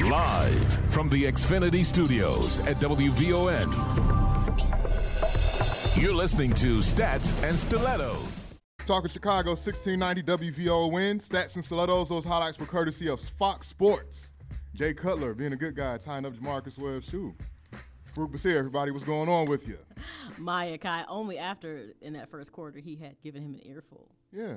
Live from the Xfinity Studios at WVON. You're listening to Stats and Stilettos. Talking Chicago, 1690 WVON. Stats and Stilettos, those highlights were courtesy of Fox Sports. Jay Cutler being a good guy, tying up Jamarcus Webb's shoe. Farouk Basir, everybody, what's going on with you? Maya Kai, only after in that first quarter he had given him an earful. Yeah,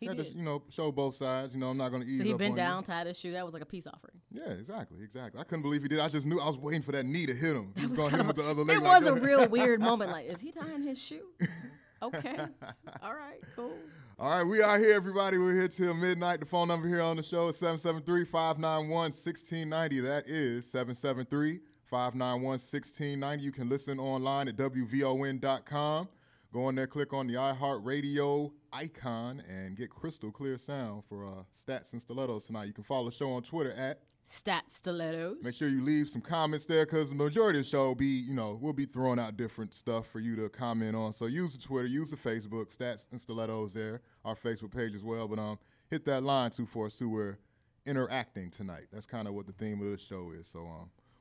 he had did. to, show both sides. I'm not going to ease up on So he bent down, you. tied his shoe. That was like a peace offering. Yeah, exactly. I couldn't believe he did. I just knew I was waiting for that knee to hit him. He was going to hit him with the other leg. It was a real weird moment. Like, is he tying his shoe? Okay. All right, cool. All right, we are here, everybody. We're here till midnight. The phone number here on the show is 773-591-1690. That is 773-591-1690. You can listen online at WVON.com. Go on there, click on the iHeartRadio icon, and get crystal clear sound for Stats and Stilettos tonight. You can follow the show on Twitter at Stats Stilettos. Make sure you leave some comments there because the majority of the show we'll be throwing out different stuff for you to comment on. So use the Twitter, use the Facebook, Stats and Stilettos there, our Facebook page as well. But hit that line too for us too. We're interacting tonight. That's kind of what the theme of the show is. So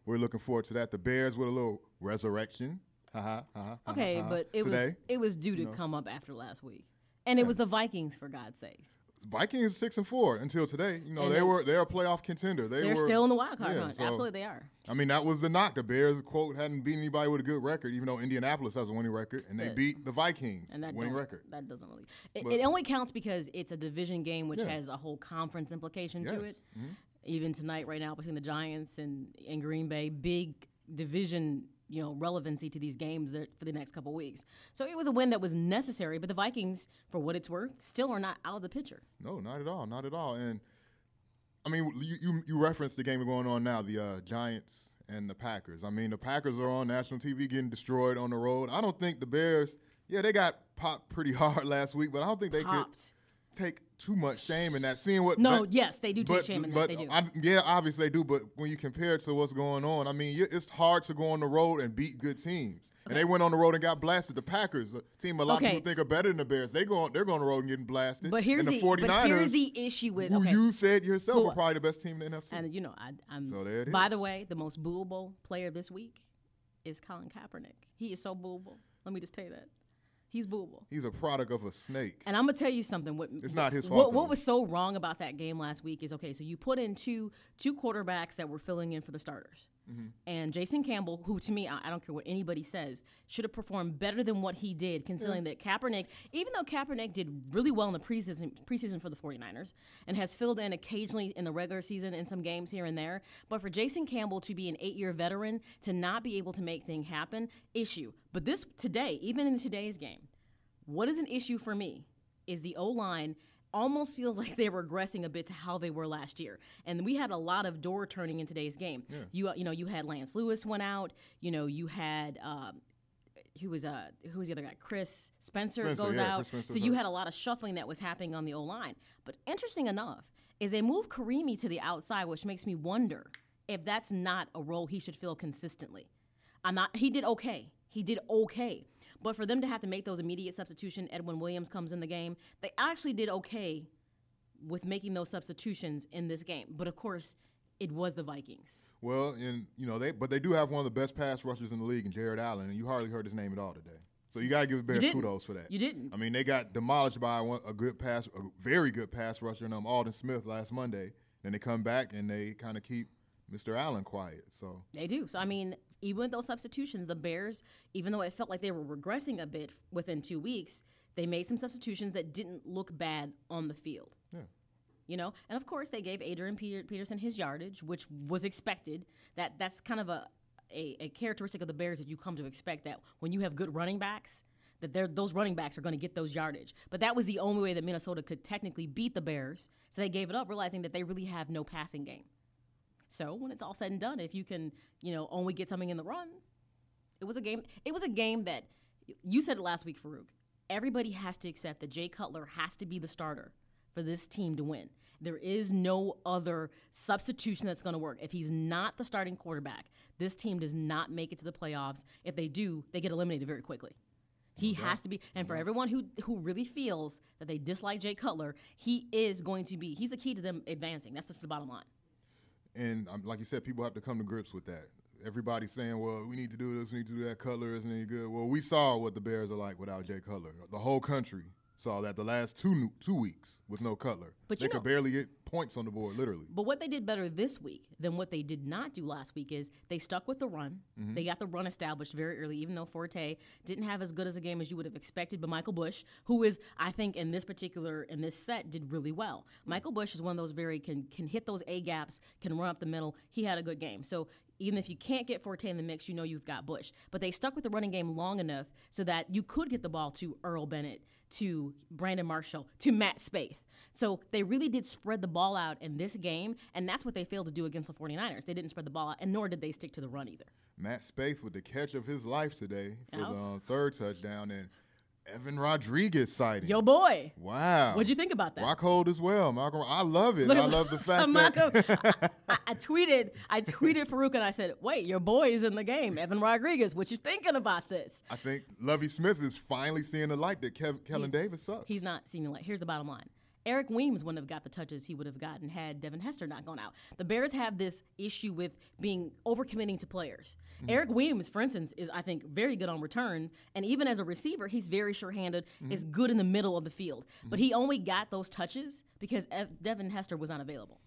we're looking forward to that. The Bears with a little resurrection. Okay, but it was due to come up after last week, and it was the Vikings, for God's sakes. Vikings 6-4 until today. They're a playoff contender. They're still in the wild card hunt. So, absolutely, they are. I mean, that was the knock. The Bears, quote, hadn't beaten anybody with a good record, even though Indianapolis has a winning record, and they beat the Vikings, and that winning record. That doesn't really. It only counts because it's a division game, which has a whole conference implication to it. Mm-hmm. Even tonight, right now, between the Giants and Green Bay, big division relevancy to these games for the next couple weeks. So it was a win that was necessary, but the Vikings, for what it's worth, still are not out of the picture. No, not at all, not at all. And, I mean, you referenced the game going on now, the Giants and the Packers. I mean, the Packers are on national TV getting destroyed on the road. I don't think the Bears, they got popped pretty hard last week, but I don't think they could take too much shame in that. Yes, they do take shame in that. They do. Obviously they do. But when you compare it to what's going on, I mean, it's hard to go on the road and beat good teams. Okay. And they went on the road and got blasted. The Packers, a team a lot of people think are better than the Bears, they're going on the road and getting blasted. But here's the 49ers, but here's the issue with who you said yourself are probably the best team in the NFC. And I'm. So there it is. By the way, the most booable player this week is Colin Kaepernick. He is so booable. Let me just tell you that. He's booable. He's a product of a snake. And I'm going to tell you something. It's not his fault. What was so wrong about that game last week is, okay, so you put in two quarterbacks that were filling in for the starters. Mm-hmm. And Jason Campbell, who to me, I don't care what anybody says, should have performed better than what he did, considering that Kaepernick, even though Kaepernick did really well in the preseason for the 49ers and has filled in occasionally in the regular season in some games here and there, but for Jason Campbell to be an 8-year veteran, to not be able to make things happen, issue. But this today, even in today's game, what is an issue for me is the O-line almost feels like they're regressing a bit to how they were last year. And we had a lot of door turning in today's game. Yeah. You had Lance Lewis went out. You had who was the other guy? Chris Spencer goes out. So you had a lot of shuffling that was happening on the O-line. But interesting enough is they moved Karimi to the outside, which makes me wonder if that's not a role he should fill consistently. He did okay. But for them to have to make those immediate substitutions, Edwin Williams comes in the game, they actually did okay with making those substitutions in this game. But, of course, it was the Vikings. Well, they do have one of the best pass rushers in the league in Jared Allen, and you hardly heard his name at all today. So you got to give the Bears kudos for that. You didn't. I mean, they got demolished by a very good pass rusher, Alden Smith last Monday. Then they come back and they kind of keep Mr. Allen quiet. So they do. So, I mean, even with those substitutions, the Bears, even though it felt like they were regressing a bit within 2 weeks, they made some substitutions that didn't look bad on the field. Yeah. And of course they gave Adrian Peterson his yardage, which was expected. That's kind of a characteristic of the Bears that you come to expect, that when you have good running backs, that those running backs are going to get those yardage. But that was the only way that Minnesota could technically beat the Bears, so they gave it up, realizing that they really have no passing game. So when it's all said and done, if you can, only get something in the run, it was a game. It was a game that you said it last week, Farouk. Everybody has to accept that Jay Cutler has to be the starter for this team to win. There is no other substitution that's going to work. If he's not the starting quarterback, this team does not make it to the playoffs. If they do, they get eliminated very quickly. He has to be, and for everyone who really feels that they dislike Jay Cutler, he's the key to them advancing. That's just the bottom line. And like you said, people have to come to grips with that. Everybody's saying, well, we need to do this, we need to do that. Cutler isn't any good. Well, we saw what the Bears are like without Jay Cutler. The whole country saw that the last 2 weeks with no Cutler. But they could barely get points on the board, literally. But what they did better this week than what they did not do last week is they stuck with the run. Mm-hmm. They got the run established very early, even though Forte didn't have as good as a game as you would have expected. But Michael Bush, who is, I think, in this set, did really well. Michael Bush is one of those can hit those A gaps, can run up the middle. He had a good game. So even if you can't get Forte in the mix, you know you've got Bush. But they stuck with the running game long enough so that you could get the ball to Earl Bennett, to Brandon Marshall, to Matt Spaeth. So they really did spread the ball out in this game, and that's what they failed to do against the 49ers. They didn't spread the ball out, and nor did they stick to the run either. Matt Spaeth with the catch of his life today for the third touchdown, and Evan Rodriguez sighting. Yo, boy. Wow. What'd you think about that? Rockhold as well. Malcolm, I love it. I love the fact that I tweeted Farouk and I said, wait, your boy is in the game. Evan Rodriguez, what you thinking about this? I think Lovie Smith is finally seeing the light that Kellen Davis sucks. He's not seeing the light. Here's the bottom line. Eric Weems wouldn't have got the touches he would have gotten had Devin Hester not gone out. The Bears have this issue with being overcommitting to players. Mm-hmm. Eric Weems, for instance, is, I think, very good on returns, and even as a receiver, he's very sure-handed, is good in the middle of the field. Mm-hmm. But he only got those touches because Devin Hester was unavailable.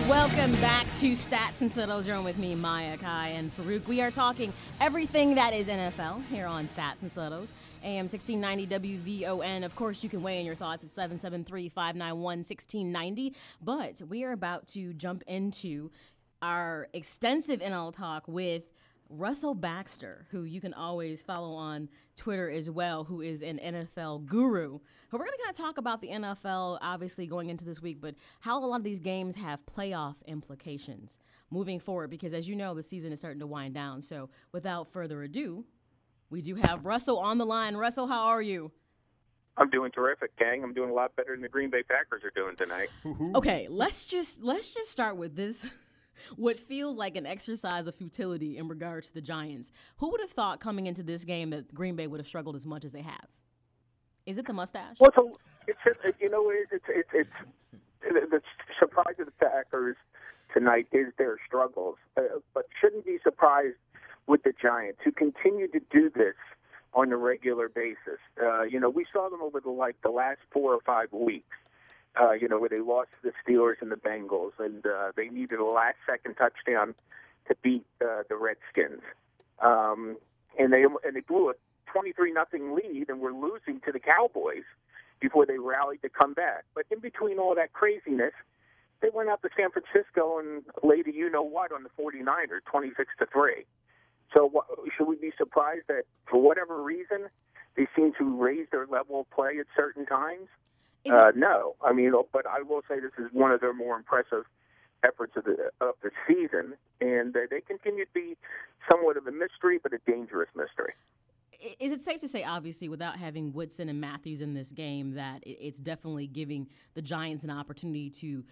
Welcome back to Stats and Stilettos. You're on with me, Maya, Kai, and Farouk. We are talking everything that is NFL here on Stats and Stilettos. AM 1690 WVON. Of course, you can weigh in your thoughts at 773-591-1690. But we are about to jump into our extensive NL talk with Russell Baxter, who you can always follow on Twitter as well, who is an NFL guru. But we're going to kind of talk about the NFL, obviously, going into this week, but how a lot of these games have playoff implications moving forward, because as you know, the season is starting to wind down. So without further ado, we do have Russell on the line. Russell, how are you? I'm doing terrific, gang. I'm doing a lot better than the Green Bay Packers are doing tonight. Okay, let's just start with this. What feels like an exercise of futility in regards to the Giants. Who would have thought coming into this game that Green Bay would have struggled as much as they have? Is it the mustache? Well, it's the surprise of the Packers tonight is their struggles, but shouldn't be surprised with the Giants, who continue to do this on a regular basis. We saw them over the last 4 or 5 weeks. Where they lost to the Steelers and the Bengals, and they needed a last-second touchdown to beat the Redskins. And they blew a 23-0 lead and were losing to the Cowboys before they rallied to come back. But in between all that craziness, they went out to San Francisco and laid a you-know-what on the 49ers, 26-3. So should we be surprised that, for whatever reason, they seem to raise their level of play at certain times? No. I mean, but I will say this is one of their more impressive efforts of the season, and they continue to be somewhat of a mystery, but a dangerous mystery. Is it safe to say, obviously, without having Woodson and Matthews in this game, that it's definitely giving the Giants an opportunity to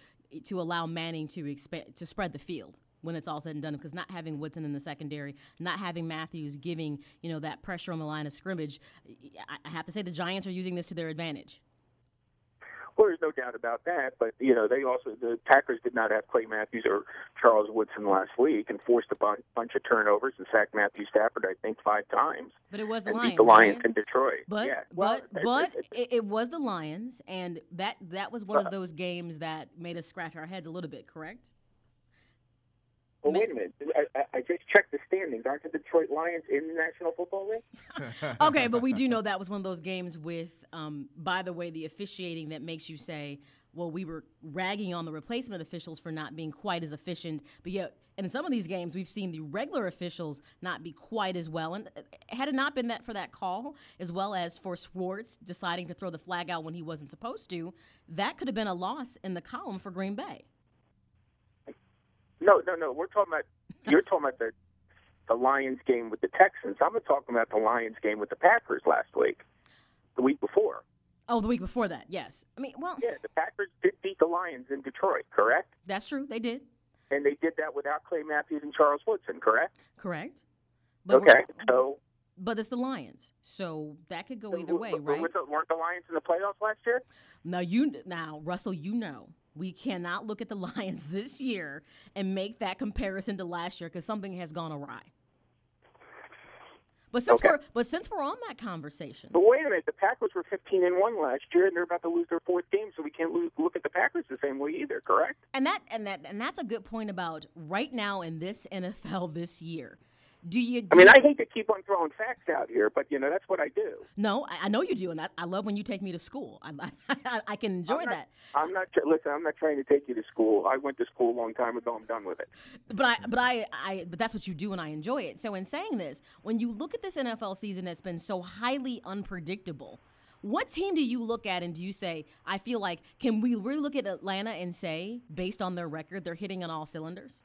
allow Manning to spread the field when it's all said and done? Because not having Woodson in the secondary, not having Matthews giving that pressure on the line of scrimmage, I have to say the Giants are using this to their advantage. Well, there's no doubt about that, but the Packers did not have Clay Matthews or Charles Woodson last week and forced a bunch of turnovers and sacked Matthew Stafford, I think, 5 times. But it was the and Lions, beat the Lions right? in Detroit. But yeah. it was the Lions, and that was one of those games that made us scratch our heads a little bit, correct? Well, wait a minute. I just checked the standings. Aren't the Detroit Lions in the National Football League? Okay, but we do know that was one of those games with, by the way, the officiating that makes you say, well, we were ragging on the replacement officials for not being quite as efficient. But yet, in some of these games, we've seen the regular officials not be quite as well. And had it not been that for that call, as well as for Schwartz deciding to throw the flag out when he wasn't supposed to, that could have been a loss in the column for Green Bay. No. You're talking about the Lions game with the Texans. I'm talking about the Lions game with the Packers last week, the week before. Oh, the week before that, yes. Yeah, the Packers did beat the Lions in Detroit, correct? That's true, they did. And they did that without Clay Matthews and Charles Woodson, correct? Correct. But But it's the Lions, so that could go either way, right? Weren't the Lions in the playoffs last year? Now, Russell, We cannot look at the Lions this year and make that comparison to last year because something has gone awry. But since we're on that conversation. But wait a minute, the Packers were 15-1 last year, and they're about to lose their fourth game, so we can't look at the Packers the same way either. Correct? And that's a good point about right now in this NFL this year. I hate to keep on throwing facts out here, but that's what I do. No, I know you do, and I love when you take me to school. I can enjoy that. Listen, I'm not trying to take you to school. I went to school a long time ago. I'm done with it. But that's what you do, and I enjoy it. So in saying this, when you look at this NFL season that's been so highly unpredictable, what team do you look at and do you say, I feel like, can we really look at Atlanta and say, based on their record, they're hitting on all cylinders?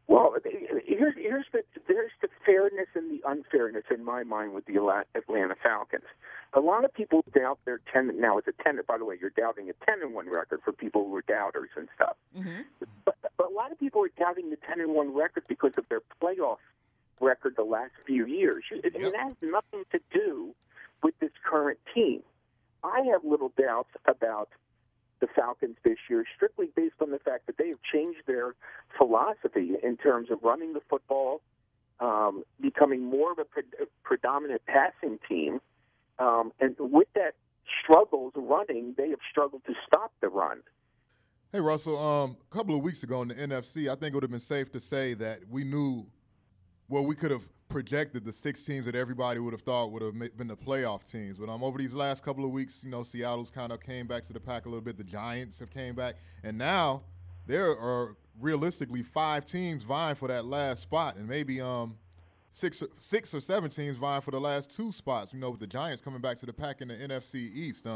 Well, there's the fairness and the unfairness in my mind with the Atlanta Falcons. A lot of people doubt their 10. Now it's a 10. By the way, you're doubting a 10-1 record for people who are doubters and stuff. Mm-hmm. But a lot of people are doubting the 10-1 record because of their playoff record the last few years. Yep. That has nothing to do with this current team. I have little doubts about the Falcons this year, strictly based on the fact that they have changed their philosophy in terms of running the football, becoming more of a predominant passing team. And with that struggles running, they have struggled to stop the run. Hey, Russell, a couple of weeks ago in the NFC, I think it would have been safe to say that we knew, we could have projected the 6 teams that everybody would have thought would have been the playoff teams. But over these last couple of weeks, Seattle's kind of came back to the pack a little bit. The Giants have came back. And now there are realistically 5 teams vying for that last spot, and maybe six or seven teams vying for the last 2 spots, with the Giants coming back to the pack in the NFC East.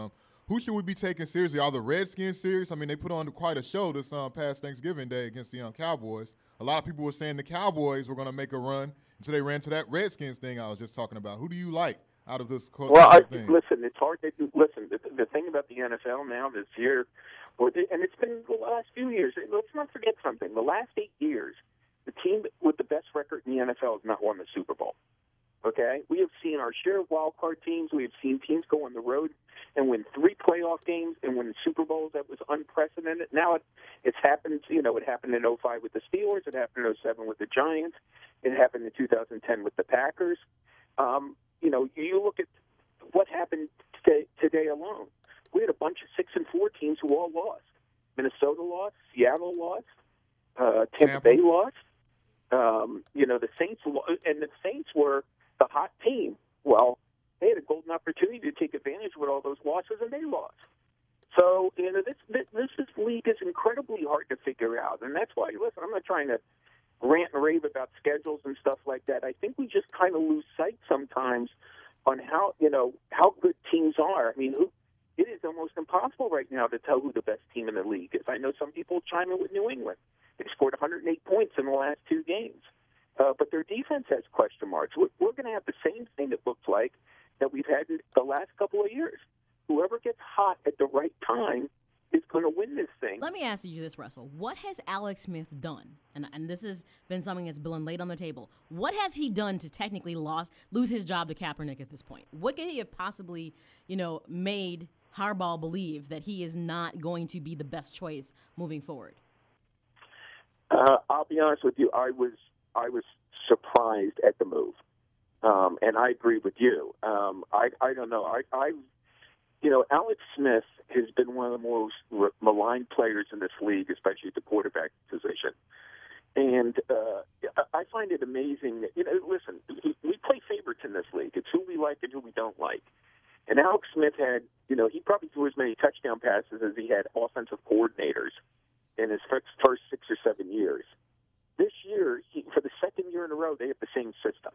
Who should we be taking seriously? Are the Redskins serious? They put on quite a show this past Thanksgiving Day against the Cowboys. A lot of people were saying the Cowboys were going to make a run until they ran to that Redskins thing I was just talking about. Who do you like out of this thing? Listen, it's hard to – listen, the thing about the NFL now this year, and it's been the last few years, let's not forget something. The last 8 years, the team with the best record in the NFL has not won the Super Bowl. Okay? We have seen our share of wild card teams. We have seen teams go on the road and win 3 playoff games and win Super Bowls. That was unprecedented. Now it's happened. It happened in 2005 with the Steelers. It happened in 2007 with the Giants. It happened in 2010 with the Packers. You look at what happened today alone. We had a bunch of 6-4 teams who all lost. Minnesota lost. Seattle lost. Tampa Bay lost. The Saints, and the Saints were the hot team. Well, they had a golden opportunity to take advantage with all those losses, and they lost. So, this league is incredibly hard to figure out, and that's why, listen, I'm not trying to rant and rave about schedules and stuff like that. I think we just kind of lose sight sometimes on how good teams are. It is almost impossible right now to tell who the best team in the league is. I know some people chime in with New England. They scored 108 points in the last 2 games. But their defense has question marks. We're going to have the same thing it looks like that we've had in the last couple of years. Whoever gets hot at the right time is going to win this thing. Let me ask you this, Russell. What has Alex Smith done? And this has been something that's been laid on the table. What has he done to technically lose his job to Kaepernick at this point? What could he have possibly, made Harbaugh believe that he is not going to be the best choice moving forward? I'll be honest with you. I was surprised at the move, and I agree with you. I don't know. Alex Smith has been one of the most maligned players in this league, especially at the quarterback position. And I find it amazing that, listen, we play favorites in this league. It's who we like and who we don't like. And Alex Smith had, he probably threw as many touchdown passes as he had offensive coordinators in his first 6 or 7 years. This year, for the second year in a row, they have the same system.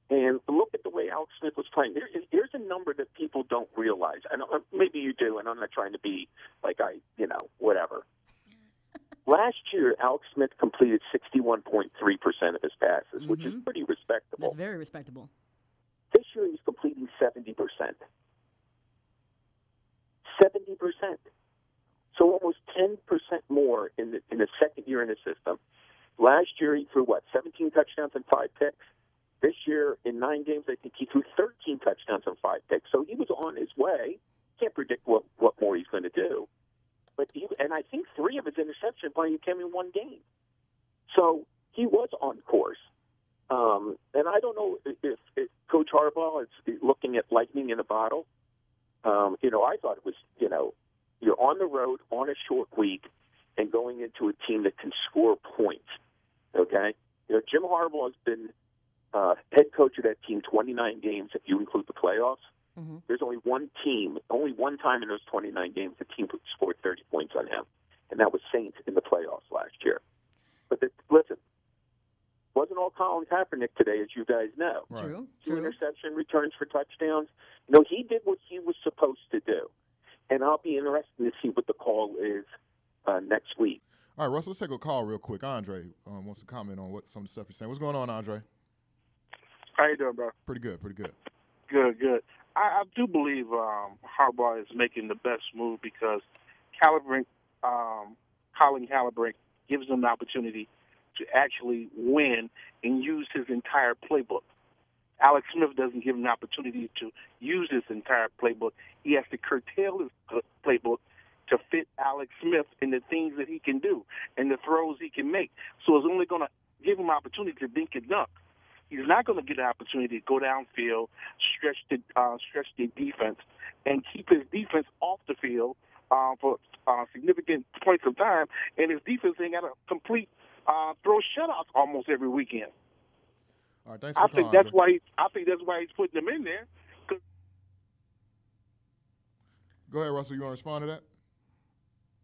And look at the way Alex Smith was playing. Here's a number that people don't realize. And maybe you do, and I'm not trying to be like whatever. Last year, Alex Smith completed 61.3% of his passes, which is pretty respectable. That's very respectable. This year, he's completing 70%. 70%. So almost 10% more in the second year in the system. Last year, he threw, 17 touchdowns and 5 picks? This year, in 9 games, I think he threw 13 touchdowns and 5 picks. So he was on his way can't predict what more he's going to do. But and I think 3 of his interceptions came in one game. So he was on course. And I don't know if Coach Harbaugh is looking at lightning in a bottle. I thought it was, you're on the road on a short week and going into a team that can score points, okay? Jim Harbaugh has been head coach of that team 29 games if you include the playoffs. Mm-hmm. There's only one time in those 29 games the team scored 30 points on him, and that was Saints in the playoffs last year. But listen, wasn't all Colin Kaepernick today, as you guys know. Right. True. 2 interception returns for touchdowns. He did what he was supposed to do. And I'll be interested to see what the call is next week. All right, Russell, let's take a call real quick. Andre wants to comment on what some of the stuff you're saying. What's going on, Andre? How you doing, bro? Pretty good. Good. I do believe Harbaugh is making the best move because Colin Kaepernick gives him the opportunity to actually win and use his entire playbook. Alex Smith doesn't give him the opportunity to use his entire playbook. He has to curtail his playbook to fit Alex Smith in the things that he can do and the throws he can make. So it's only going to give him an opportunity to dink and dunk. He's not going to get an opportunity to go downfield, stretch the defense, and keep his defense off the field for significant points of time. And his defense ain't got to complete throw shutouts almost every weekend. All right, thanks for calling, I think that's why he's putting them in there. Go ahead, Russell. You want to respond to that?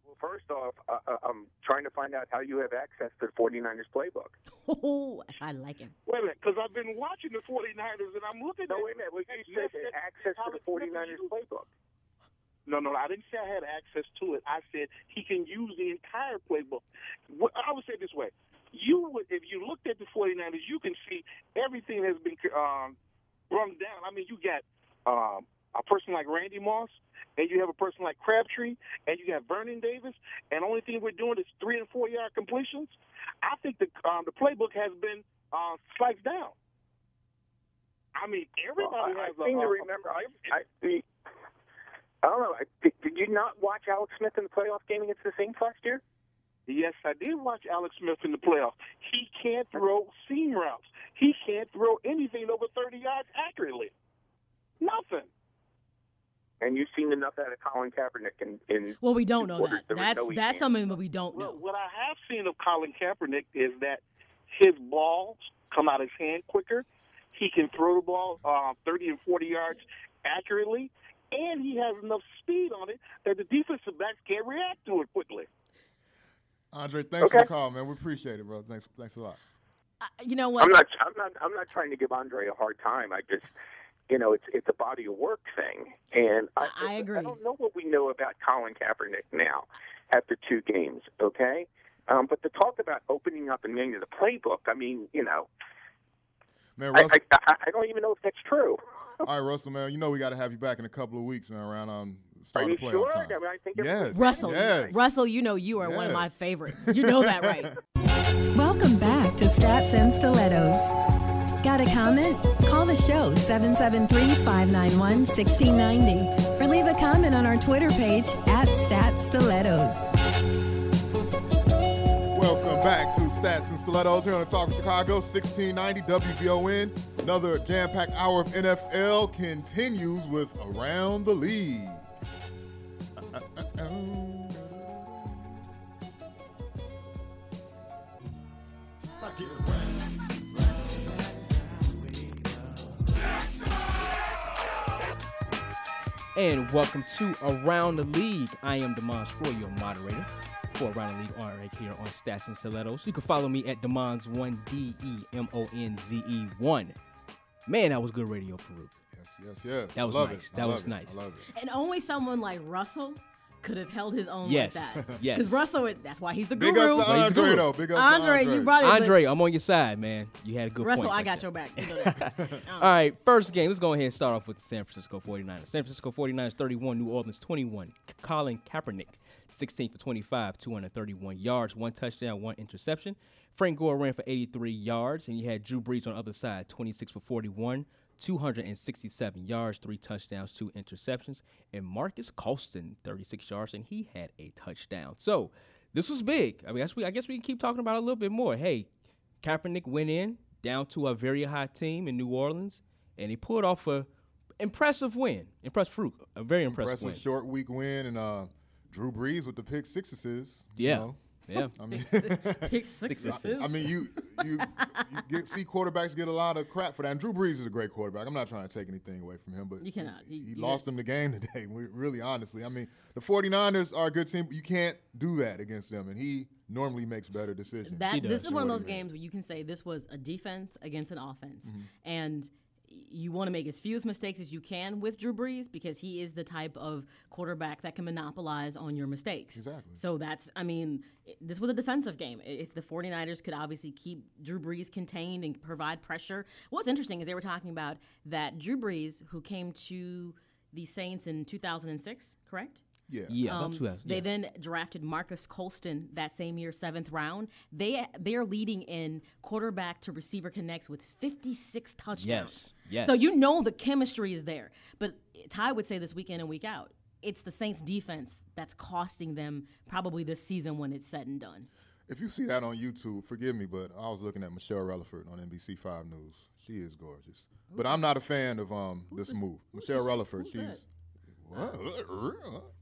Well, first off, I'm trying to find out how you have access to the 49ers playbook. Oh, I like him. Wait a minute, because I've been watching the 49ers and I'm looking at. No, wait a minute. Well, you said access to the 49ers playbook. No, I didn't say I had access to it. I said he can use the entire playbook. I would say it this way. If you looked at the 49ers, you can see everything has been run down. I mean, you got a person like Randy Moss, and you have a person like Crabtree, and you got Vernon Davis, and the only thing we're doing is 3- and 4-yard completions. I think the playbook has been sliced down. I mean, everybody has I seem to remember. I don't know. Did you not watch Alex Smith in the playoff game against the Saints last year? Yes, I did watch Alex Smith in the playoffs. He can't throw seam routes. He can't throw anything over 30 yards accurately. Nothing. And you've seen enough out of Colin Kaepernick in well, we don't know that. No that's something that we don't know. Well, what I have seen of Colin Kaepernick is that his balls come out of his hand quicker. He can throw the ball 30 and 40 yards accurately, and he has enough speed on it that the defensive backs can't react to it quickly. Andre, thanks for the call, man. We appreciate it, bro. Thanks a lot. You know what? I'm not trying to give Andre a hard time. I just, it's a body of work thing, and I agree. I don't know what we know about Colin Kaepernick now after 2 games. Okay, but to talk about opening up and getting to the playbook, I mean, man, Russell, I don't even know if that's true. All right, Russell, man. We got to have you back in a couple of weeks, man. Around start of playoff sure? time. I mean, I think yes, Russell. Yes. Russell, you are one of my favorites. You know that, right? Welcome back to Stats and Stilettos. Got a comment? Call the show 773-591-1690 or leave a comment on our Twitter page @StatsStilettos. Welcome back to Stats and Stilettos here on the Talk of Chicago, 1690 WVON. Another jam-packed hour of NFL continues with Around the League. And welcome to Around the League. I am Spruiel-Rose, your moderator for Around the League right here on Stats and Stilettos. You can follow me at Demonze1, DEMONZE1. Man, that was good radio, Farouk. Yes. That was nice. That was nice. I love it. And only someone like Russell could have held his own yes. like that. Yes. Because Russell, that's why he's the guru. Big ups to Andre, though. Big ups to Andre. You brought it. Andre, I'm on your side, man. You had a good Russell, point. I got your back. You know that. All right, first game. Let's go ahead and start off with the San Francisco 49ers. San Francisco 49ers 31, New Orleans 21. Colin Kaepernick, 16 for 25, 231 yards, 1 touchdown, 1 interception. Frank Gore ran for 83 yards, and you had Drew Brees on the other side, 26 for 41, 267 yards, 3 touchdowns, 2 interceptions. And Marcus Colston, 36 yards, and he had a touchdown. So this was big. I mean, I guess we can keep talking about it a little bit more. Hey, Kaepernick went in down to a very hot team in New Orleans, and he pulled off a impressive win. A very impressive win. Short week win, and Drew Brees with the pick sixes. Yeah. You know? Yeah. I mean, Pick sixes. I mean, you see quarterbacks get a lot of crap for that. And Drew Brees is a great quarterback. I'm not trying to take anything away from him, but You cannot. He lost them the game today, really honestly. I mean, the 49ers are a good team, but you can't do that against them, and he normally makes better decisions. This is one of those games where you can say this was a defense against an offense. And you want to make as few mistakes as you can with Drew Brees because he is the type of quarterback that can monopolize on your mistakes. Exactly. So this was a defensive game. If the 49ers could obviously keep Drew Brees contained and provide pressure. What's interesting is they were talking about that Drew Brees, who came to the Saints in 2006, correct? Yeah. About 2000. They then drafted Marcus Colston that same year, 7th round. They are leading in quarterback to receiver connects with 56 touchdowns. Yes. So you know the chemistry is there. But Ty would say this week in and week out, it's the Saints defense that's costing them probably this season when it's said and done. If you see that on YouTube, forgive me, but I was looking at Michelle Relaford on NBC5 News. She is gorgeous. But I'm not a fan of this move. Michelle Relaford, she's... What?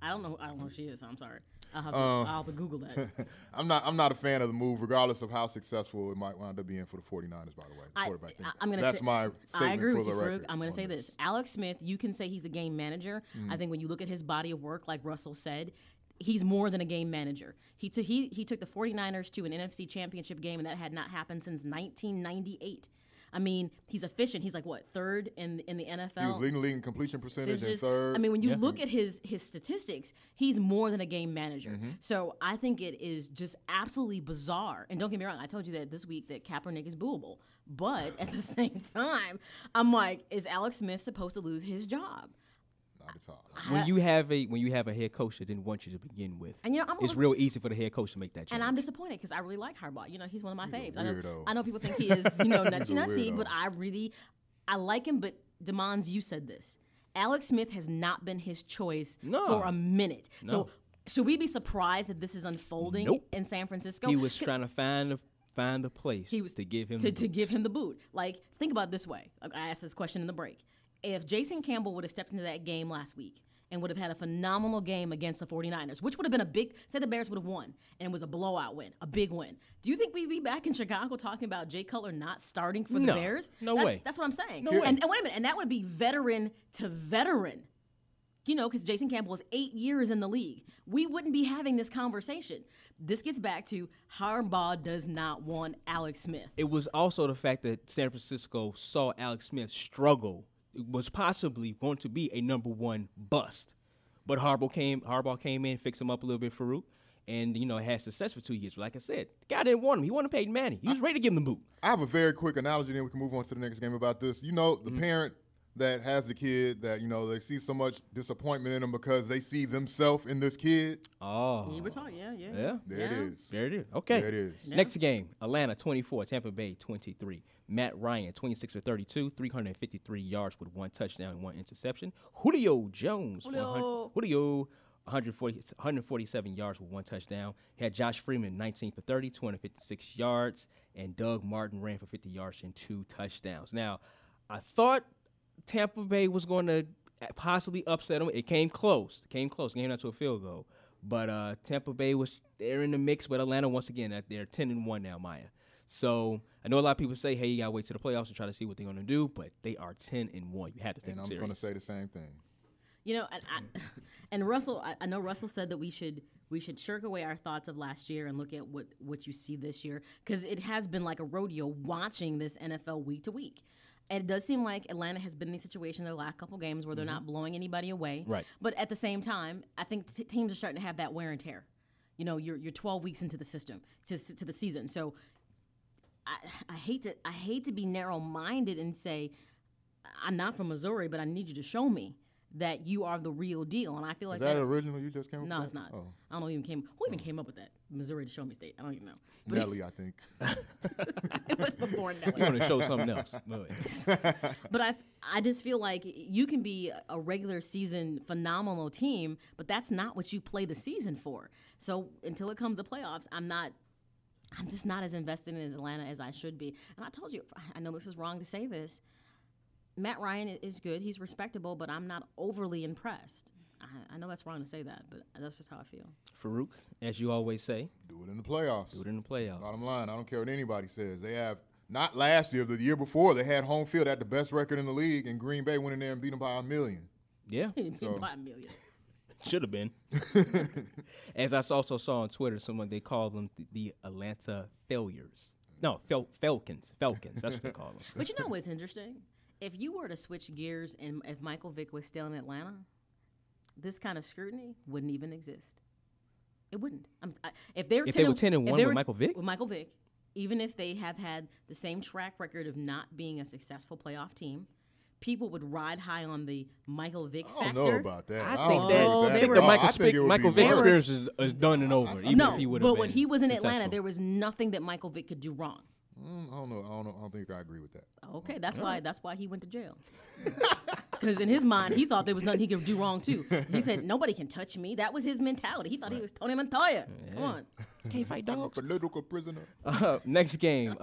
I don't know who she is. I'm sorry. I'll have to Google that. I'm not a fan of the move, regardless of how successful it might wind up being for the 49ers, by the way. The quarterback thing. That's my statement. I agree for with the you, record. I'm going to say this. Alex Smith, you can say he's a game manager. I think when you look at his body of work, like Russell said, he's more than a game manager. He took the 49ers to an NFC championship game, and that had not happened since 1998. I mean, he's efficient. He's like, what, third in the NFL? He was leading the league in completion percentage and third. I mean, when you look at his statistics, he's more than a game manager. So I think it is just absolutely bizarre. And don't get me wrong, I told you that this week that Kaepernick is booable. But at the same time, I'm like, is Alex Smith supposed to lose his job? Not at all. When you have a head coach that didn't want you to begin with, and it's real easy for the head coach to make that change. And I'm disappointed because I really like Harbaugh. You know, he's one of my faves. Weirdo. I know people think he is, nutsy, but I like him. But DeMons, you said this. Alex Smith has not been his choice for a minute. No. So should we be surprised that this is unfolding in San Francisco? He was trying to find a place to give him to give him the boot. Like, think about it this way. I asked this question in the break. If Jason Campbell would have stepped into that game last week and would have had a phenomenal game against the 49ers, which would have been say the Bears would have won, and it was a blowout win, a big win. Do you think we'd be back in Chicago talking about Jay Cutler not starting for the Bears? No way. That's what I'm saying. No way. And wait a minute, and that would be veteran to veteran. Because Jason Campbell was 8 years in the league. We wouldn't be having this conversation. This gets back to Harbaugh does not want Alex Smith. It was also the fact that San Francisco saw Alex Smith struggle. It was possibly going to be a number one bust. But Harbaugh came in, fixed him up a little bit, Farouk, and, had success for 2 years. But like I said, the guy didn't want him. He wanted Peyton Manning. He was ready to give him the boot. I have a very quick analogy, then we can move on to the next game about this. The parent that has the kid that, they see so much disappointment in them because they see themselves in this kid. Oh. You were talking, yeah. There it is. There it is. Okay. There it is. Yeah. Next game, Atlanta 24, Tampa Bay 23. Matt Ryan, 26 for 32, 353 yards with 1 touchdown and 1 interception. Julio Jones, 147 yards with 1 touchdown. He had Josh Freeman, 19 for 30, 256 yards, and Doug Martin ran for 50 yards and 2 touchdowns. Now, I thought Tampa Bay was going to possibly upset them. It came close. Came down to a field goal. But Tampa Bay they're in the mix with Atlanta once again. They're 10-1 now, Maya. So I know a lot of people say, hey, you got to wait to the playoffs to try to see what they're going to do, but they are 10-1. You had to take them serious. And I'm going to say the same thing. And Russell, I know Russell said that we should shirk away our thoughts of last year and look at what you see this year, because it has been like a rodeo watching this NFL week to week. And it does seem like Atlanta has been in a situation in the last couple games where they're not blowing anybody away. Right. But at the same time, I think teams are starting to have that wear and tear. You're 12 weeks into the system, to the season. So I hate to be narrow-minded and say, I'm not from Missouri, but I need you to show me that you are the real deal. And I feel like Is that original you just came up with? No, that? it's not. Oh. I don't know who even came up with that. Missouri to Show Me State. I don't even know. But Nelly, I think. it was before You Nelly. want to show something else. But I just feel like you can be a regular season phenomenal team, but that's not what you play the season for. So until it comes to playoffs, I'm just not as invested in Atlanta as I should be. And I told you, I know this is wrong to say this. Matt Ryan is good. He's respectable, but I'm not overly impressed. I know that's wrong to say that, but that's just how I feel. Farouk, as you always say, Do it in the playoffs. do it in the playoffs. Bottom line, I don't care what anybody says. They have, not last year, the year before, they had home field at the best record in the league, and Green Bay went in there and beat them by 1 million. Yeah, By a million. should have been. As I also saw on Twitter, someone they call them the Atlanta Failures. No, Falcons. That's what they call them. But you know what's interesting? If you were to switch gears and if Michael Vick was still in Atlanta, this kind of scrutiny wouldn't even exist. It wouldn't. If they were 10-1 with Michael Vick? With Michael Vick, even if they have had the same track record of not being a successful playoff team, people would ride high on the Michael Vick factor. I don't know about that. I don't think know that, about I think at the all. I think it would Michael be Vick worse. experience is done and over. Even No, if he would have but been when he was in Atlanta, successful. there was nothing that Michael Vick could do wrong. I don't know. I don't think I agree with that. Okay, that's why he went to jail. Because in his mind, he thought there was nothing he could do wrong too. He said nobody can touch me. That was his mentality. He thought he was Tony Montoya. Come on, Can't fight I'm a dogs. political prisoner. Next game.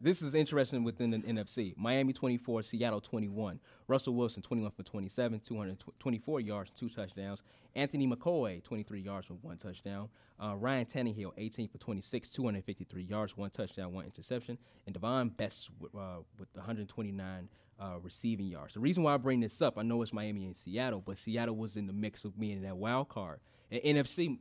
This is interesting within the NFC. Miami 24, Seattle 21. Russell Wilson 21 for 27, 224 yards, 2 touchdowns. Anthony McCoy 23 yards with 1 touchdown. Ryan Tannehill 18 for 26, 253 yards, 1 touchdown, 1 interception. And Devon Best with 129 receiving yards. The reason why I bring this up, I know it's Miami and Seattle, but Seattle was in the mix of being in that wild card. And NFC,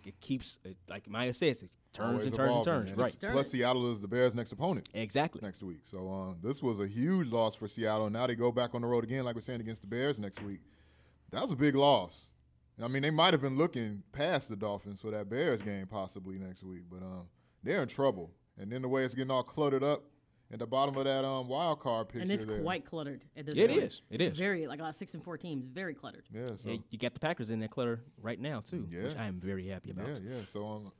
it keeps, like Maya says, it turns Always and turns and evolving, turns. man. Right. Plus, Seattle is the Bears' next opponent Exactly. next week. So this was a huge loss for Seattle. Now they go back on the road again, like we're saying, against the Bears next week. That was a big loss. I mean, they might have been looking past the Dolphins for that Bears game possibly next week, but they're in trouble. And then the way it's getting all cluttered up at the bottom of that wild card picture and it's there. quite cluttered at this It point. is. It It's is. very like a lot of 6-4 teams, very cluttered. Yeah, so, Yeah, you got the Packers in that clutter right now too, which Yeah. I am very happy about. yeah. So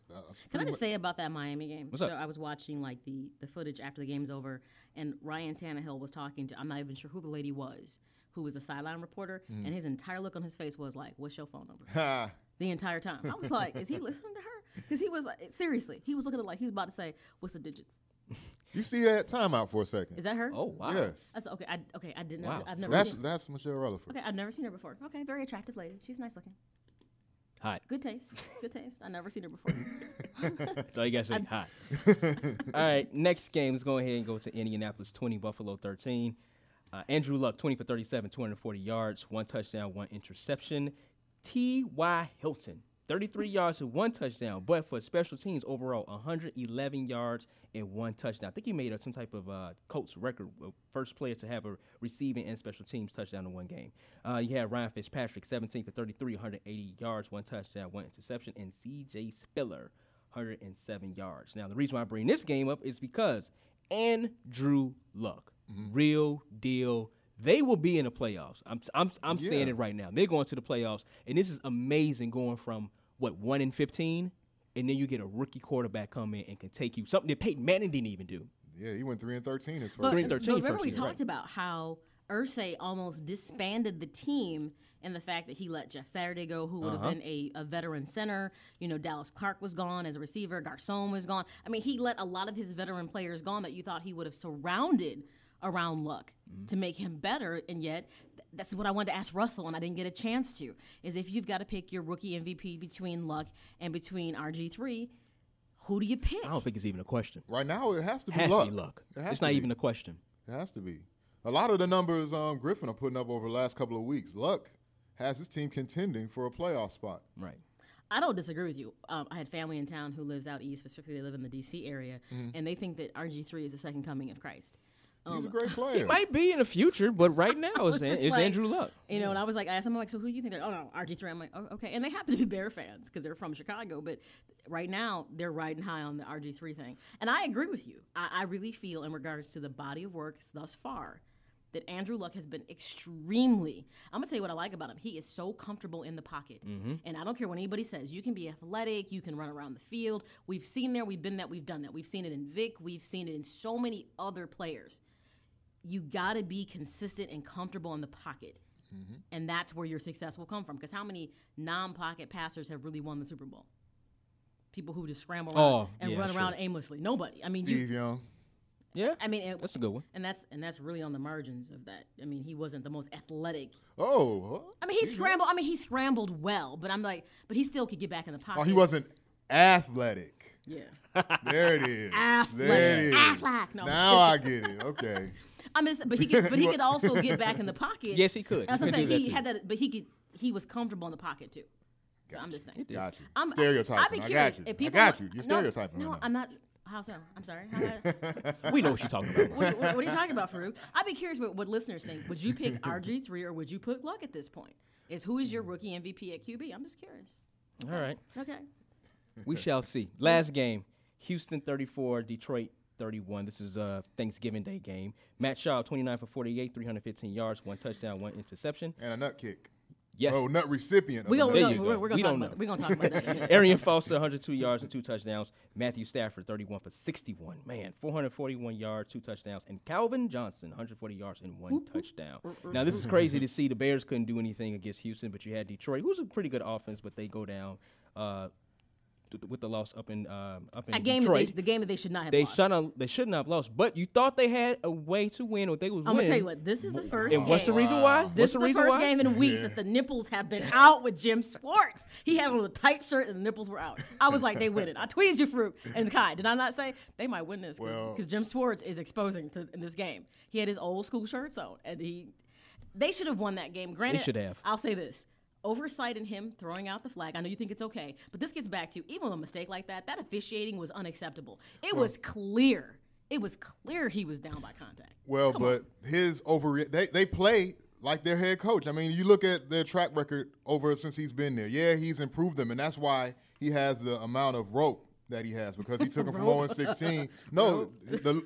Can I just say about that Miami game? What's up? So I was watching like the footage after the game's over, and Ryan Tannehill was talking to, I'm not even sure who the lady was, who was a sideline reporter, and his entire look on his face was like, "What's your phone number?" The entire time. I was like, "Is he listening to her?" Because he was like, seriously, he was looking at it like he's about to say, "What's the digits?" You see that timeout for a second. Is that her? Oh wow. Yes. That's okay. I didn't know. Wow. I've never. That's Michelle Rutherford. Okay, I've never seen her before. Okay, very attractive lady. She's nice looking. Hot. Good taste. Good taste. I've never seen her before. That's all you gotta say. Hot. All right. Next game. Let's go ahead and go to Indianapolis 20, Buffalo 13. Andrew Luck 20 for 37, 240 yards, 1 touchdown, 1 interception. T.Y. Hilton 33 yards and 1 touchdown, but for special teams overall, 111 yards and 1 touchdown. I think he made some type of Colts record, first player to have a receiving and special teams touchdown in one game. You had Ryan Fitzpatrick, 17 for 33, 180 yards, 1 touchdown, 1 interception, and C.J. Spiller, 107 yards. Now, the reason why I bring this game up is because Andrew Luck, real deal. They will be in the playoffs. I'm saying it right now. They're going to the playoffs, and this is amazing. Going from 1-15, and then you get a rookie quarterback come in and can take you something that Peyton Manning didn't even do. Yeah, he went 3-13 his first. But, 3-13 but remember first we year, talked right. about how Irsay almost disbanded the team in the fact that he let Jeff Saturday go, who would have been a veteran center. You know, Dallas Clark was gone as a receiver. Garcon was gone. I mean, he let a lot of his veteran players gone that you thought he would have surrounded around Luck to make him better, and yet that's what I wanted to ask Russell, and I didn't get a chance to, is if you've got to pick your rookie MVP between Luck and between RG3, who do you pick? I don't think it's even a question. Right now, it has to be Has Luck. to be Luck. It has It's to not be. even a question. It has to be. A lot of the numbers Griffin are putting up over the last couple of weeks, Luck has his team contending for a playoff spot. Right. I don't disagree with you. I had family in town who lives out east, specifically they live in the D.C. area, and they think that RG3 is the second coming of Christ. He's a great player. He might be in the future, but right now was it's just like- Andrew Luck. You know, and I was like, I asked them, I'm like, so who do you think? They're, oh, no, RG3. I'm like, oh, okay. And they happen to be Bear fans because they're from Chicago, but right now they're riding high on the RG3 thing. And I agree with you. I really feel in regards to the body of work thus far that Andrew Luck has been extremely. I'm gonna tell you what I like about him. He is so comfortable in the pocket, and I don't care what anybody says. You can be athletic, you can run around the field. We've seen there, we've been that, we've done that. We've seen it in Vic, we've seen it in so many other players. You gotta be consistent and comfortable in the pocket, and that's where your success will come from. Because how many non-pocket passers have really won the Super Bowl? People who just scramble around and run around aimlessly. Nobody. I mean, Steve Young. Yeah, I mean, that's a good one. And that's really on the margins of that. I mean, he wasn't the most athletic. Oh. I mean, he scrambled. I mean, he scrambled well, but but he still could get back in the pocket. Oh, he wasn't athletic. Yeah. There it is. Athletic. There it is. Athletic. No, now I get it. Okay. But he could also get back in the pocket. Yes, he could. That's what I'm saying. He He had that, but he was comfortable in the pocket too. So I'm just saying. Got you. I'm Stereotyping. I'd be I curious got you. if I people. got you. You're stereotyping No, right now. I'm not. How so? I'm sorry. How We know what she's talking about. what are you talking about, Farouk? I'd be curious what listeners think. Would you pick RG3 or would you put Luck at this point? Who is your rookie MVP at QB? I'm just curious. All right. Okay. We shall see. Last game, Houston 34, Detroit 31. This is a Thanksgiving Day game. Matt Shaw, 29 for 48, 315 yards, 1 touchdown, 1 interception. And a nut kick. Yes. Oh, nut recipient. We're There going you go. to talk about that. Arian Foster, 102 yards and 2 touchdowns. Matthew Stafford, 31 for 61. Man, 441 yards, 2 touchdowns. And Calvin Johnson, 140 yards and 1 touchdown. Now, this is crazy to see. The Bears couldn't do anything against Houston, but you had Detroit, who's a pretty good offense, but they go down with the loss up in Detroit. The game that they should not have They lost. they shouldn't have lost, but you thought they had a way to win, or they would win. I'm going to tell you what, this is the first And game. what's the reason why? This is the first game in weeks that the nipples have been out with Jim Schwartz. He had on a tight shirt and the nipples were out. I was like, they win it. I tweeted you, Farouk and Kai. Did I not say they might win this? Because Jim Schwartz is exposing in this game. He had his old school shirts on, and they should have won that game. Granted, They should have. I'll say this. Oversight in him throwing out the flag. I know you think it's okay, but this gets back to even with a mistake like that officiating was unacceptable. It was clear. It was clear he was down by contact. Well, but his they play like their head coach. I mean, you look at their track record since he's been there. Yeah, he's improved them, and that's why he has the amount of rope that he has, because he took him from 0-16. No,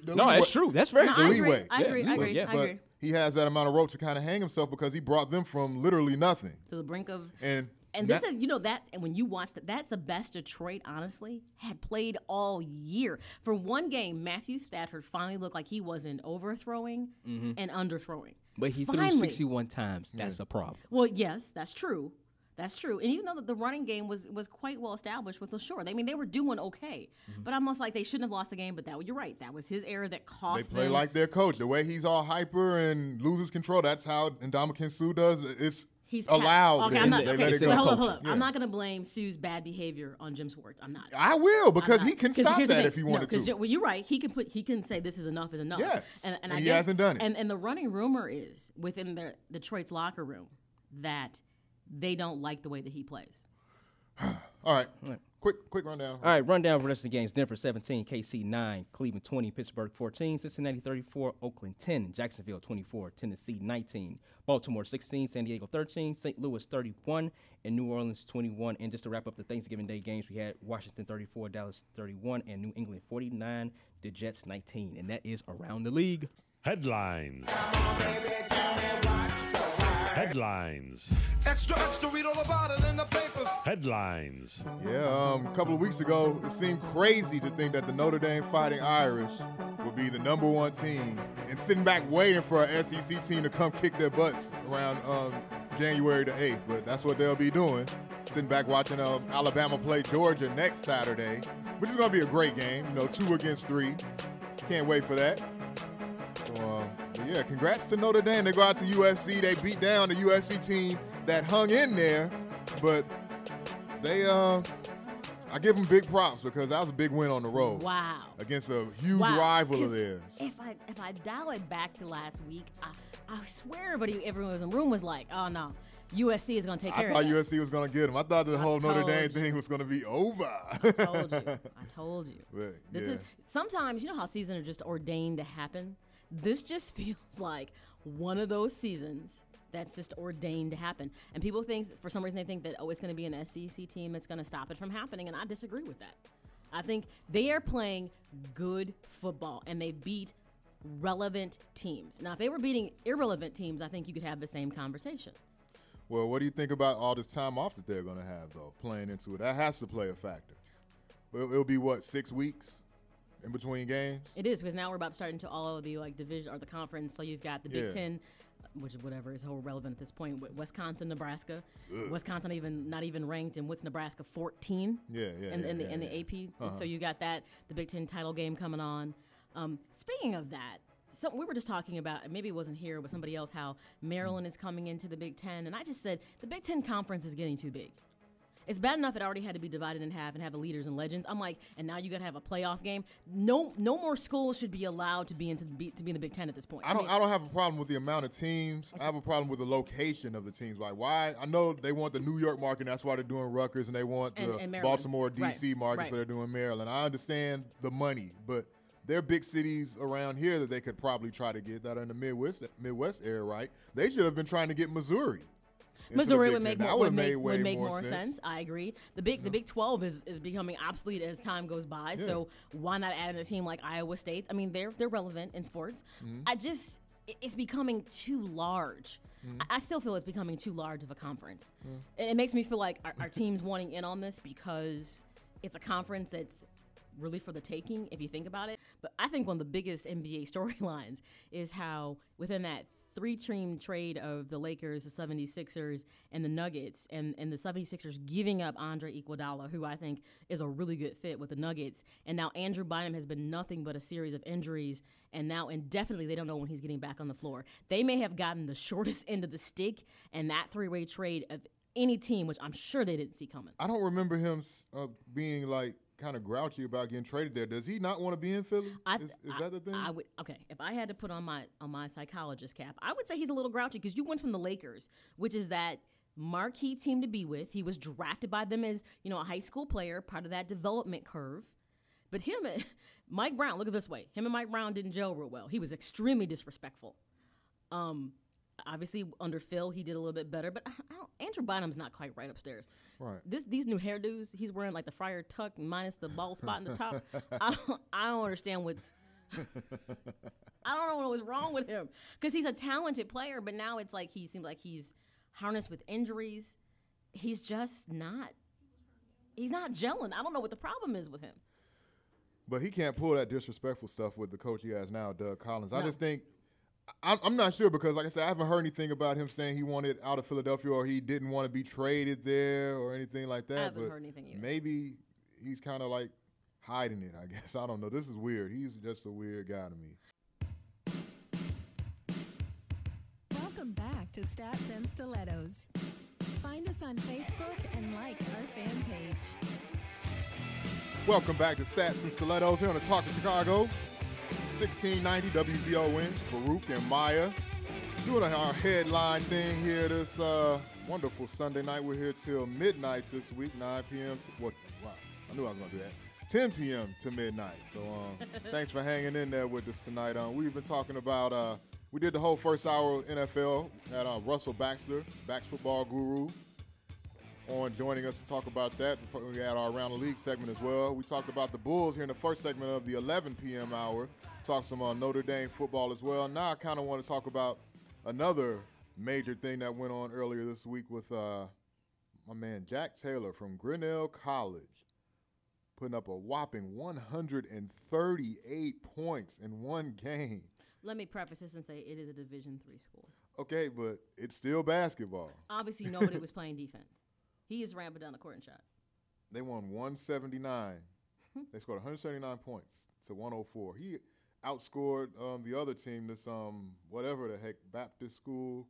No, that's true. That's very true. leeway. I agree. But he has that amount of rope to kind of hang himself because he brought them from literally nothing To the brink of and this is that, and when you watch that's the best Detroit honestly had played all year. For one game, Matthew Stafford finally looked like he wasn't overthrowing and underthrowing. But he Finally. threw 61 times. That's a problem. Well, yes, that's true. That's true. And even though the running game was quite well established with LaShore, I mean, they were doing okay. But almost like they shouldn't have lost the game, but you're right. That was his error that cost them. they play like their coach. The way he's all hyper and loses control, that's how Ndamukong Suh does. He's allowed. Okay, I'm not. They let it Okay, go. hold up. Yeah. I'm not going to blame Sue's bad behavior on Jim Schwartz. I'm not. I will, because he can stop here's the that thing. if he wanted to. Well, you're right. He can say this is enough is enough. Yes, and and I he guess, hasn't done it. And the running rumor is within the Detroit's locker room that they don't like the way that he plays. All right. Quick rundown. All right, rundown for the rest of the games. Denver 17, KC 9, Cleveland 20, Pittsburgh 14, Cincinnati 34, Oakland 10, Jacksonville 24, Tennessee 19, Baltimore 16, San Diego 13, St. Louis 31, and New Orleans 21. And just to wrap up the Thanksgiving Day games, we had Washington 34, Dallas 31, and New England 49, the Jets 19. And that is around the league. Headlines. Headlines. Extra, read all about it in the papers. Headlines. Yeah, a couple of weeks ago, it seemed crazy to think that the Notre Dame Fighting Irish would be the #1 team and sitting back waiting for an SEC team to come kick their butts around January the 8th. But that's what they'll be doing, sitting back watching Alabama play Georgia next Saturday, which is going to be a great game, 2 against 3. Can't wait for that. So, but yeah, congrats to Notre Dame. They go out to USC. They beat down the USC team that hung in there, but they I give them big props because that was a big win on the road. Wow. Against a huge rival of theirs. If I dial it back to last week, I swear everyone in the room was like, oh no, USC is going to take care of it. I thought USC was going to get them. I thought the whole Notre Dame thing was going to be over. I told you. But, This is sometimes, you know how seasons are just ordained to happen? This just feels like one of those seasons that's just ordained to happen. And people think, for some reason, they think that, it's going to be an SEC team that's going to stop it from happening, and I disagree with that. I think they are playing good football, and they beat relevant teams. Now, if they were beating irrelevant teams, I think you could have the same conversation. Well, what do you think about all this time off that they're going to have, though, playing into it? That has to play a factor. It'll be, 6 weeks in between games? It is, because now we're about to start into all of the division or the conference. So you've got the Big Ten, which is whatever is whole relevant at this point. Wisconsin, Nebraska. Ugh. Wisconsin not even ranked, and what's Nebraska 14? In the AP. So you got that, the Big Ten title game coming on. Speaking of that, so we were just talking about, maybe it wasn't here, but somebody else, how Maryland is coming into the Big Ten, and I just said the Big Ten conference is getting too big. It's bad enough it already had to be divided in half and have the leaders and legends. I'm like, and now you got to have a playoff game. No more schools should be allowed to be in the Big Ten at this point. I don't have a problem with the amount of teams. I have a problem with the location of the teams. Like, why? I know they want the New York market, and that's why they're doing Rutgers, and they want the Baltimore, D.C. market, so they're doing Maryland. I understand the money, but there are big cities around here that they could probably try to get that are in the Midwest area, right? They should have been trying to get Missouri. Missouri would make more sense. I agree. The Big 12 is becoming obsolete as time goes by. Yeah. So why not add in a team like Iowa State? I mean, they're relevant in sports. It's becoming too large. I still feel it's becoming too large of a conference. And it makes me feel like our team's wanting in on this because it's a conference that's really for the taking, if you think about it. But I think one of the biggest NBA storylines is how within that 3-team trade of the Lakers, the 76ers, and the Nuggets, and the 76ers giving up Andre Iguodala, who I think is a really good fit with the Nuggets. And now Andrew Bynum has been nothing but a series of injuries, and now indefinitely they don't know when he's getting back on the floor. They may have gotten the shortest end of the stick in that 3-way trade of any team, which I'm sure they didn't see coming. I don't remember him being like kind of grouchy about getting traded there. Does he not want to be in Philly? Is that the thing? If I had to put on my psychologist cap, I would say he's a little grouchy because you went from the Lakers, which is that marquee team to be with. He was drafted by them as, a high school player, part of that development curve. But Mike Brown, look at it this way. Him and Mike Brown didn't gel real well. He was extremely disrespectful. Obviously, under Phil, he did a little bit better, but Andrew Bynum's not quite right upstairs. Right. These new hairdos, he's wearing like the friar tuck minus the bald spot in the top. I don't understand I don't know what's wrong with him because he's a talented player, but now it's like he seems like he's harnessed with injuries. He's just not. He's not gelling. I don't know what the problem is with him. But he can't pull that disrespectful stuff with the coach he has now, Doug Collins. No. I just think. I'm not sure because, like I said, I haven't heard anything about him saying he wanted out of Philadelphia or he didn't want to be traded there or anything like that. I haven't heard anything either. Maybe he's kind of like hiding it, I guess. I don't know. This is weird. He's just a weird guy to me. Welcome back to Stats and Stilettos. Find us on Facebook and like our fan page. Welcome back to Stats and Stilettos here on the Talk of Chicago. 1690 WVON, Farouk and Maya. Doing our headline thing here this wonderful Sunday night. We're here till midnight this week, 9 p.m. Wow, I knew I was going to do that. 10 p.m. to midnight. So thanks for hanging in there with us tonight. We've been talking about, we did the whole first hour of NFL. Had Russell Baxter, Bax Football Guru, on joining us to talk about that. We had our Around the League segment as well. We talked about the Bulls here in the first segment of the 11 p.m. hour. Talked some Notre Dame football as well. Now I kind of want to talk about another major thing that went on earlier this week with my man Jack Taylor from Grinnell College putting up a whopping 138 points in one game. Let me preface this and say it is a Division III school. Okay, but it's still basketball. Obviously nobody was playing defense. He is ramping down the court and shot. They won 179. They scored 179 points to 104. He outscored the other team, this whatever the heck, Baptist school.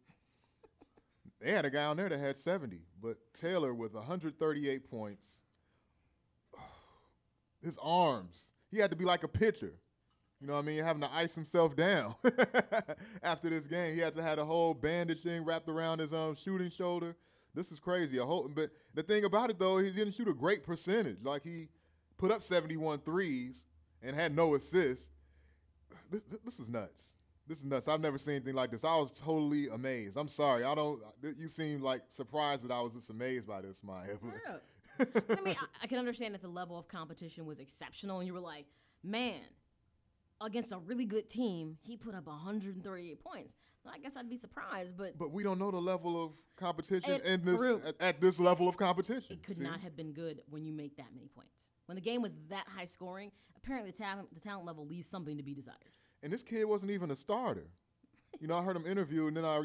They had a guy on there that had 70, but Taylor with 138 points. His arms, he had to be like a pitcher. You know what I mean? Having to ice himself down after this game. He had to have a whole bandage thing wrapped around his shooting shoulder. This is crazy. But the thing about it, though, he didn't shoot a great percentage. Like, he put up 71 threes and had no assists. This is nuts. This is nuts. I've never seen anything like this. I was totally amazed. I'm sorry. You seem like surprised that I was just amazed by this, Maya. I mean, I can understand that the level of competition was exceptional, and you were like, man, against a really good team, he put up 138 points. I guess I'd be surprised, but we don't know the level of competition And at this level of competition. It could not have been good when you make that many points. When the game was that high scoring, apparently the talent level leaves something to be desired. And this kid wasn't even a starter. I heard him interviewed, and then I,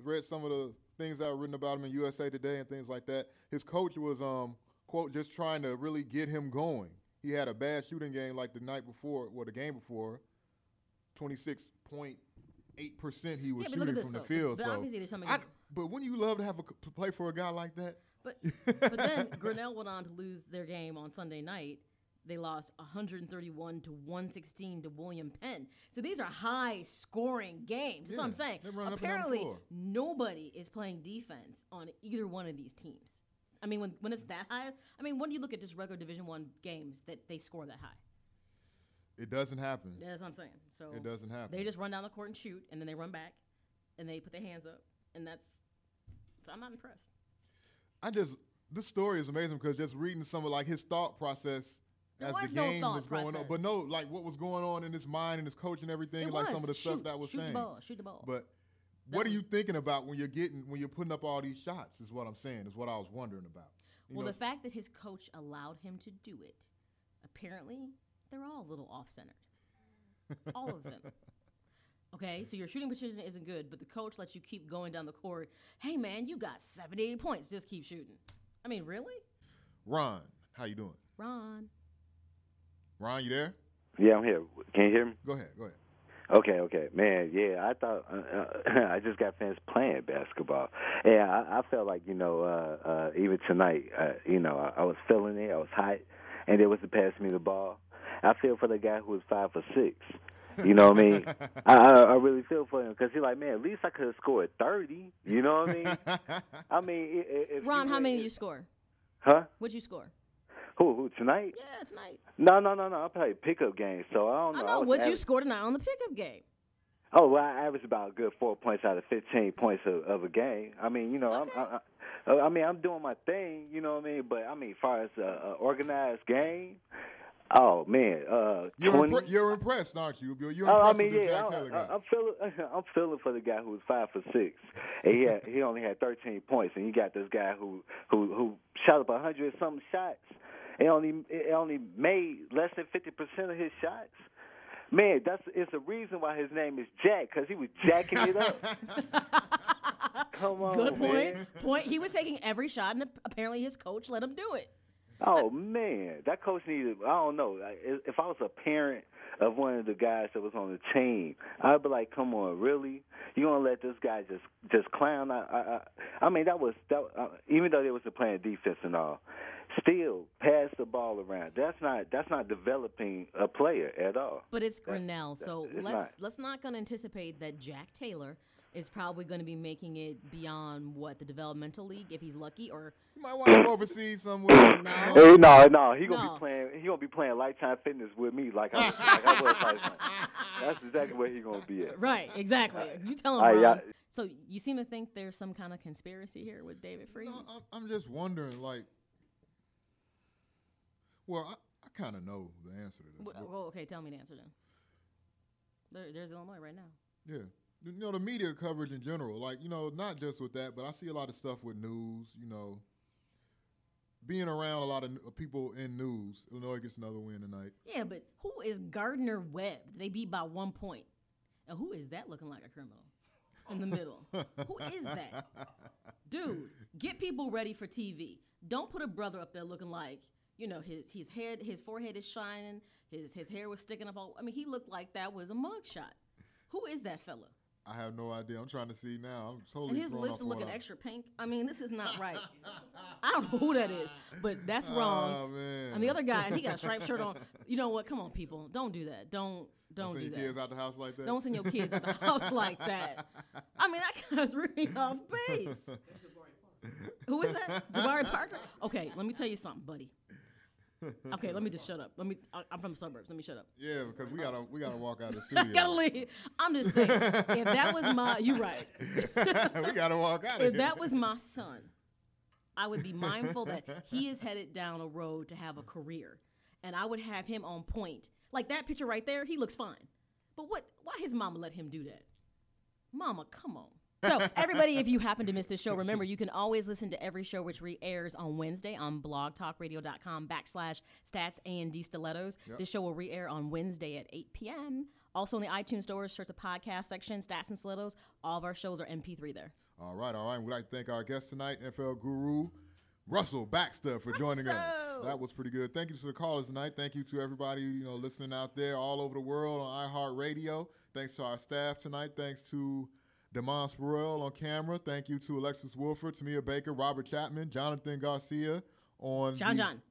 read some of the things that were written about him in USA Today and things like that. His coach was, quote, just trying to really get him going. He had a bad shooting game like the game before, 26.8% he was shooting from the field. But obviously there's something. But wouldn't you love to play for a guy like that? But then Grinnell went on to lose their game on Sunday night. They lost 131 to 116 to William Penn. So these are high-scoring games. That's what I'm saying. Apparently, nobody is playing defense on either one of these teams. I mean, when it's that high, when do you look at just regular Division I games that they score that high? It doesn't happen. That's what I'm saying. So it doesn't happen. They just run down the court and shoot, and then they run back, and they put their hands up, and so I'm not impressed. This story is amazing because just reading some of his thought process as the game was going on, but what was going on in his mind and his coach and everything, some of the stuff that was saying. Shoot the ball. But what are you thinking about when you're putting up all these shots? Is what I'm saying. Is what I was wondering about. The fact that his coach allowed him to do it, apparently they're all a little off-centered. All of them. Okay, so your shooting position isn't good, but the coach lets you keep going down the court. Hey, man, you got 78 points. Just keep shooting. Really? Ron, how you doing? Ron, you there? Yeah, I'm here. Can you hear me? Go ahead. Okay. Man, yeah, I thought I just got finished playing basketball. Yeah, I felt like, even tonight, I was feeling it. I was hot, and they was to pass me the ball. I feel for the guy who was 5 for 6. You know what I mean? I really feel for him because he's like, man, at least I could have scored 30. You know what I mean? Ron, how many did you score? Huh? What'd you score? Who tonight? Yeah, tonight. No. I played pickup games, so I don't know. I know what you scored tonight on the pickup game. Oh, well, I averaged about a good 4 points out of 15 points of a game. Okay. I'm doing my thing. You know what I mean? But as far as an organized game. Oh man, you're impressed, aren't you? You're impressed with this Jack Taylor guy. I'm feeling for the guy who was 5 for 6, and he only had 13 points, and you got this guy who shot up 100-something shots, and only made less than 50% of his shots. Man, it's a reason why his name is Jack, because he was jacking it up. Come on, good man. Point. He was taking every shot, and apparently his coach let him do it. Oh, man, that coach needed, I don't know, if I was a parent of one of the guys that was on the team, I'd be like, come on, really? You going to let this guy just clown? Even though they was playing defense and all, still pass the ball around. That's not developing a player at all. But it's Grinnell, so let's not going to anticipate that Jack Taylor is probably going to be making it beyond the developmental league if he's lucky, or you might want to overseas somewhere. No, he gonna be playing Lifetime Fitness with me like I was Lifetime. That's exactly where he gonna be at. Right, exactly. You tell him. Ron. So you seem to think there's some kind of conspiracy here with David Freese. No, I'm just wondering, I kind of know the answer to this. Well, okay, tell me the answer then. There's Illinois right now. Yeah. The media coverage in general, not just with that, but I see a lot of stuff with news, being around a lot of people in news. Illinois gets another win tonight. Yeah, but who is Gardner Webb? They beat by 1 point. And who is that looking like a criminal in the middle? Who is that? Dude, get people ready for TV. Don't put a brother up there looking like, his forehead is shining, his hair was sticking up. He looked like that was a mugshot. Who is that fella? I have no idea. I'm trying to see now. I'm totally. And his lips are looking extra pink. This is not right. I don't know who that is, but that's wrong. Oh man! And the other guy, and he got a striped shirt on. You know what? Come on, people, don't do that. Don't do that. Send your kids out the house like that. Don't send your kids out the house like that. That kind of threw me off base. Who is that? Jabari Parker. Okay, let me tell you something, buddy. Okay, let me just shut up. I'm from the suburbs. Let me shut up. Yeah, because we gotta walk out of the studio. I gotta leave. I'm just saying, if that was you're right. We gotta walk out of here. If that was my son, I would be mindful that he is headed down a road to have a career, and I would have him on point. Like that picture right there, he looks fine. But why his mama let him do that? Mama, come on. So, everybody, if you happen to miss this show, remember, you can always listen to every show which re-airs on Wednesday on blogtalkradio.com/stats&D Stilettos. Yep. This show will re-air on Wednesday at 8 p.m. Also, in the iTunes store, search the podcast section, Stats and Stilettos. All of our shows are MP3 there. All right. We'd like to thank our guest tonight, NFL guru Russell Baxter, for joining us. That was pretty good. Thank you to the callers tonight. Thank you to everybody listening out there all over the world on iHeartRadio. Thanks to our staff tonight. Thanks to Damon Spruiel on camera. Thank you to Alexis Wolford, Tamia Baker, Robert Chapman, Jonathan Garcia on John.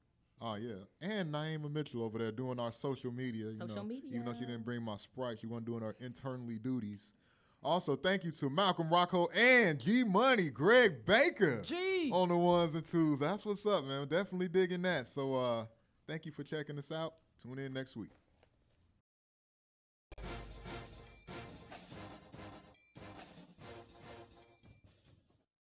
Oh, yeah. And Naima Mitchell over there doing our social media. Even though she didn't bring my Sprite, she wasn't doing her internally duties. Also, thank you to Malcolm Rocco and G Money, Greg Baker on the ones and twos. That's what's up, man. Definitely digging that. So thank you for checking us out. Tune in next week.